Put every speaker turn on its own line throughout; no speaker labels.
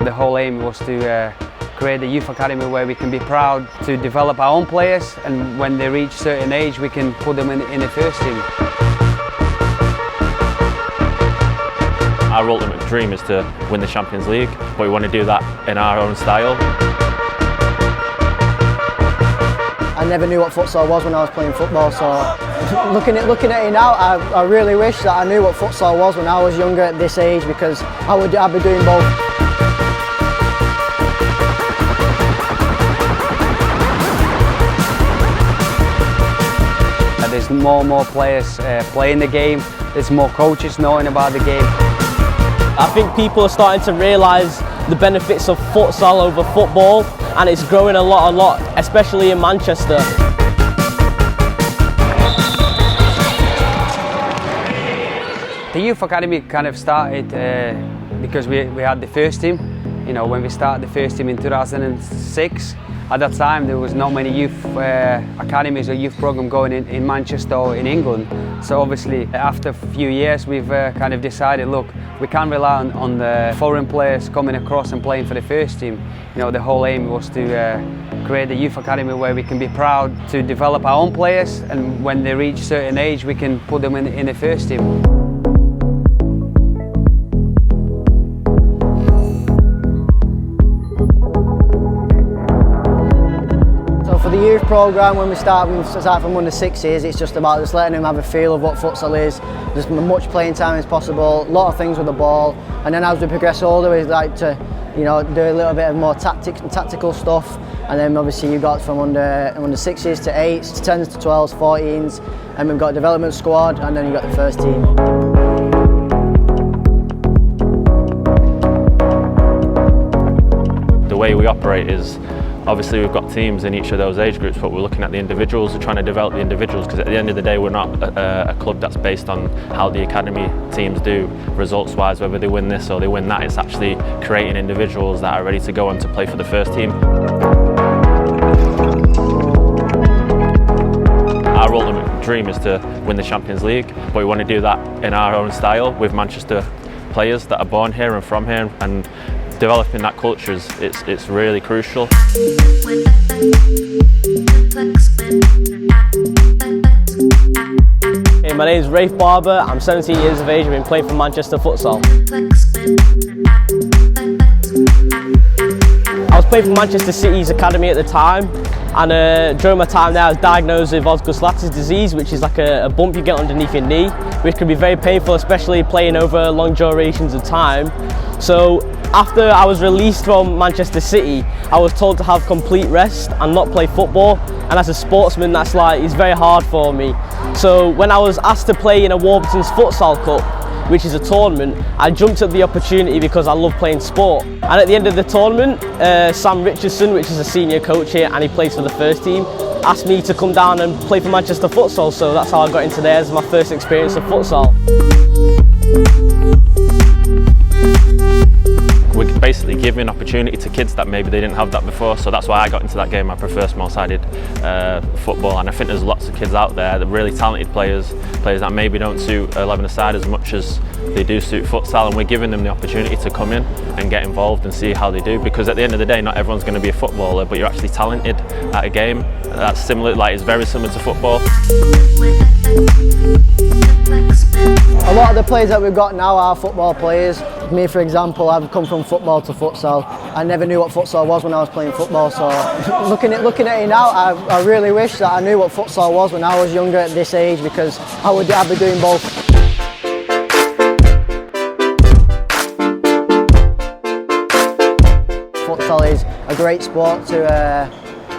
The whole aim was to create a youth academy where we can be proud to develop our own players, and when they reach a certain age we can put them in the first team.
Our ultimate dream is to win the Champions League, but we want to do that in our own style.
I never knew what futsal was when I was playing football, so looking at it now, I really wish that I knew what futsal was when I was younger at this age, because I'd be doing both.
There's more and more players playing the game, there's more coaches knowing about the game.
I think people are starting to realise the benefits of futsal over football, and it's growing a lot, especially in Manchester.
The Youth Academy kind of started because we had the first team. You know, when we started the first team in 2006, at that time there was not many youth academies or youth program going in Manchester or in England. So obviously after a few years we've kind of decided, look, we can't rely on the foreign players coming across and playing for the first team. You know, the whole aim was to create a youth academy where we can be proud to develop our own players, and when they reach a certain age we can put them in the first team.
For the youth programme, when we start from under 6s, it's just about just letting them have a feel of what futsal is. There's as much playing time as possible, a lot of things with the ball, and then as we progress older we like to, you know, do a little bit of more tactical stuff, and then obviously you've got from under 6s to 8s to 10s to 12s, 14s, and we've got a development squad, and then you've got the first team.
The way we operate is, obviously we've got teams in each of those age groups, but we're looking at the individuals, we're trying to develop the individuals, because at the end of the day we're not a club that's based on how the academy teams do results wise, whether they win this or they win that. It's actually creating individuals that are ready to go on to play for the first team. Our ultimate dream is to win the Champions League, but we want to do that in our own style with Manchester players that are born here and from here, and developing that culture it's really crucial.
Hey, my name is Rafe Barber, I'm 17 years of age, I've been playing for Manchester Futsal. I was playing for Manchester City's academy at the time, and during my time there I was diagnosed with Osgood-Schlatter's disease, which is like a bump you get underneath your knee, which can be very painful, especially playing over long durations of time. So after I was released from Manchester City, I was told to have complete rest and not play football, and as a sportsman it's very hard for me. So when I was asked to play in a Warburton's Futsal Cup, which is a tournament, I jumped at the opportunity because I love playing sport. And at the end of the tournament, Sam Richardson, which is a senior coach here and he plays for the first team, asked me to come down and play for Manchester Futsal, so that's how I got into there as my first experience of futsal.
We're basically giving opportunity to kids that maybe they didn't have that before, so that's why I got into that game. I prefer small-sided football, and I think there's lots of kids out there, that really talented players that maybe don't suit 11-a-side as much as they do suit futsal, and we're giving them the opportunity to come in and get involved and see how they do, because at the end of the day not everyone's going to be a footballer, but you're actually talented at a game that's similar, it's very similar to football.
A lot of the players that we've got now are football players. Me, for example, I've come from football to futsal. I never knew what futsal was when I was playing football, so looking at it now, I really wish that I knew what futsal was when I was younger at this age, because I'd be doing both. Futsal is a great sport to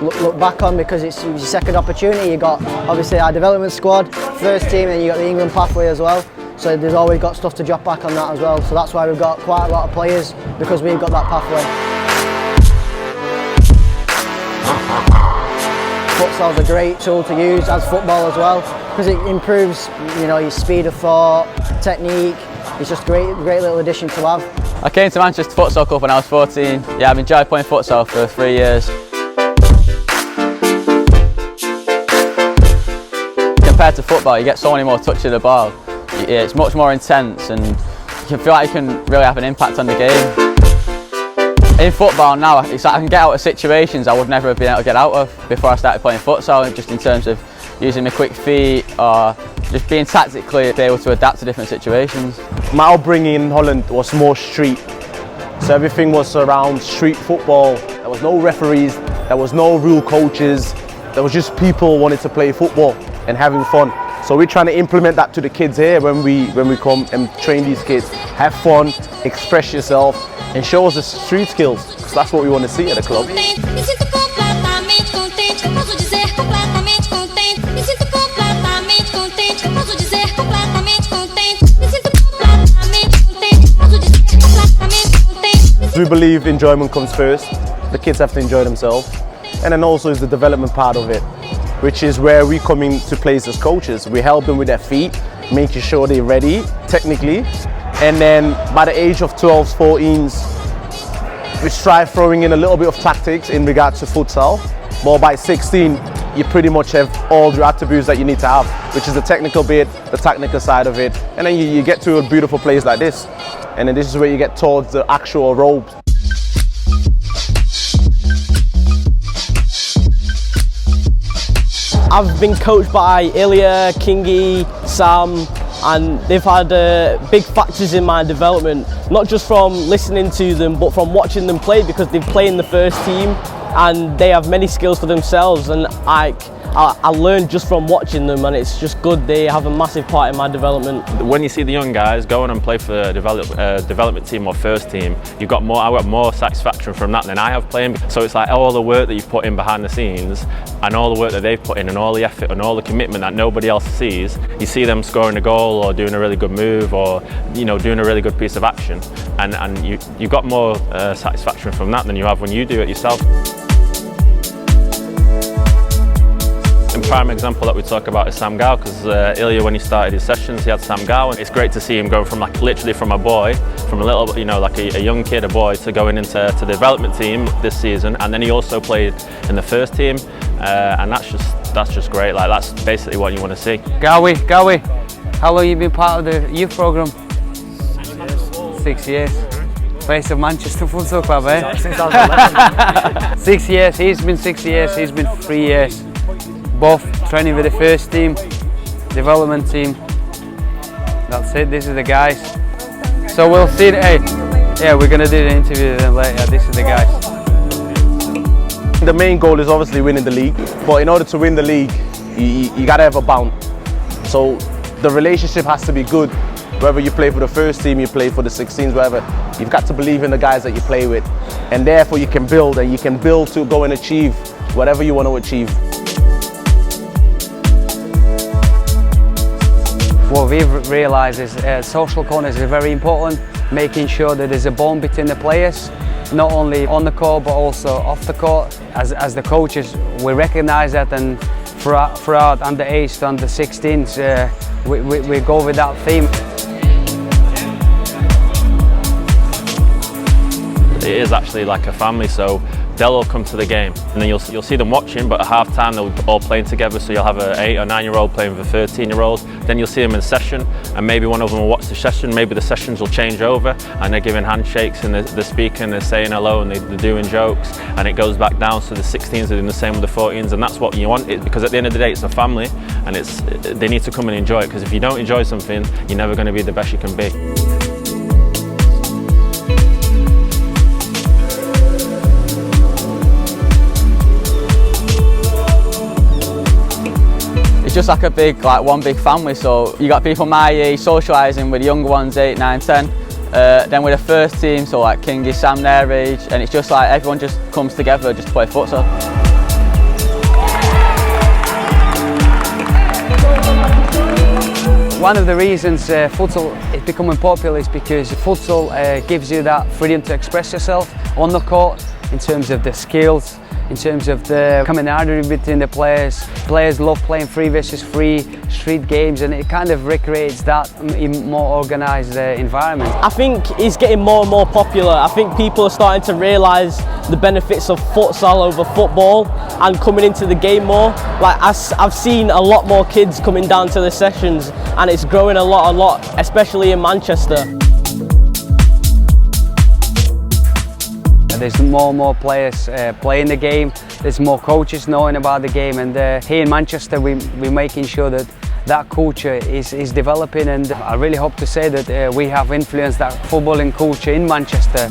look back on, because it's your second opportunity. You got obviously our development squad, first team, and you got the England pathway as well. So there's always got stuff to drop back on that as well. So that's why we've got quite a lot of players, because we've got that pathway. Futsal's a great tool to use as football as well, because it improves, you know, your speed of thought, technique. It's just a great little addition to have.
I came to Manchester Futsal Cup when I was 14. Yeah, I've enjoyed playing futsal for 3 years. Compared to football, you get so many more touches of the ball. It's much more intense, and you feel like you can really have an impact on the game. In football now, it's like I can get out of situations I would never have been able to get out of before I started playing futsal, just in terms of using my quick feet or just being tactically able to adapt to different situations.
My upbringing in Holland was more street, so everything was around street football. There was no referees, there was no real coaches, there was just people wanting to play football and having fun. So we're trying to implement that to the kids here when we come and train these kids. Have fun, express yourself, and show us the street skills, because that's what we want to see at the club. We believe enjoyment comes first. The kids have to enjoy themselves. And then also is the development part of it, which is where we come into place as coaches. We help them with their feet, making sure they're ready technically. And then by the age of 12s, 14s, we try throwing in a little bit of tactics in regards to futsal. But by 16, you pretty much have all the attributes that you need to have, which is the technical bit, the technical side of it. And then you get to a beautiful place like this. And then this is where you get towards the actual ropes.
I've been coached by Ilya, Kingy, Sam, and they've had big factors in my development, not just from listening to them but from watching them play, because they play in the first team and they have many skills for themselves, and I learned just from watching them, and it's just good. They have a massive part in my development.
When you see the young guys go on and play for the development team or first team, I got more satisfaction from that than I have playing. So it's like all the work that you've put in behind the scenes and all the work that they've put in and all the effort and all the commitment that nobody else sees. You see them scoring a goal or doing a really good move or doing a really good piece of action, and you got more satisfaction from that than you have when you do it yourself. A prime example that we talk about is Sam Gow, because Ilya, when he started his sessions, he had Sam Gow, and it's great to see him go from literally from a boy, from a little, like a young kid, a boy, to going into the development team this season, and then he also played in the first team, and that's just great. Like, that's basically what you want to see.
Gowie, how long have you been part of the youth programme? 6 years. Face of Manchester Futsal Club, eh?
Since I was 11.
6 years, he's been 6 years, he's been 3 years. Both training with the first team, development team. That's it, this is the guys. So we'll see, yeah, we're gonna do the interview with them later. This is the guys.
The main goal is obviously winning the league, but in order to win the league, you gotta have a bound. So the relationship has to be good. Whether you play for the first team, you play for the 16s, whatever, you've got to believe in the guys that you play with. And therefore you can build, and you can build to go and achieve whatever you want to achieve.
What we've realised is social corners are very important, making sure that there's a bond between the players, not only on the court but also off the court. As the coaches, we recognise that, and throughout under 8s to under 16s, we go with that theme.
It is actually like a family, so they'll all come to the game, and then you'll see them watching, but at half time they'll be all playing together. So you'll have an 8 or 9-year-old playing with a 13-year-old, then you'll see them in session, and maybe one of them will watch the session, maybe the sessions will change over, and they're giving handshakes, and they're speaking, they're saying hello, and they're doing jokes, and it goes back down, so the 16s are doing the same with the 14s, and that's what you want, because at the end of the day it's a family, and they need to come and enjoy it, because if you don't enjoy something, you're never going to be the best you can be.
It's just like one big family, so you got people my age socialising with the younger ones, 8, 9, 10. Then with the first team, so like Kingy, Sam their age, and it's just like everyone just comes together just to play futsal.
One of the reasons futsal is becoming popular is because futsal gives you that freedom to express yourself on the court in terms of the skills, in terms of the camaraderie between the players. Players love playing 3 versus 3 street games, and it kind of recreates that in more organised environment.
I think it's getting more and more popular. I think people are starting to realise the benefits of futsal over football and coming into the game more. Like I've seen a lot more kids coming down to the sessions, and it's growing a lot, especially in Manchester.
there's more and more players playing the game, there's more coaches knowing about the game, and here in Manchester we're making sure that that culture is developing, and I really hope to say that we have influenced that footballing culture in Manchester.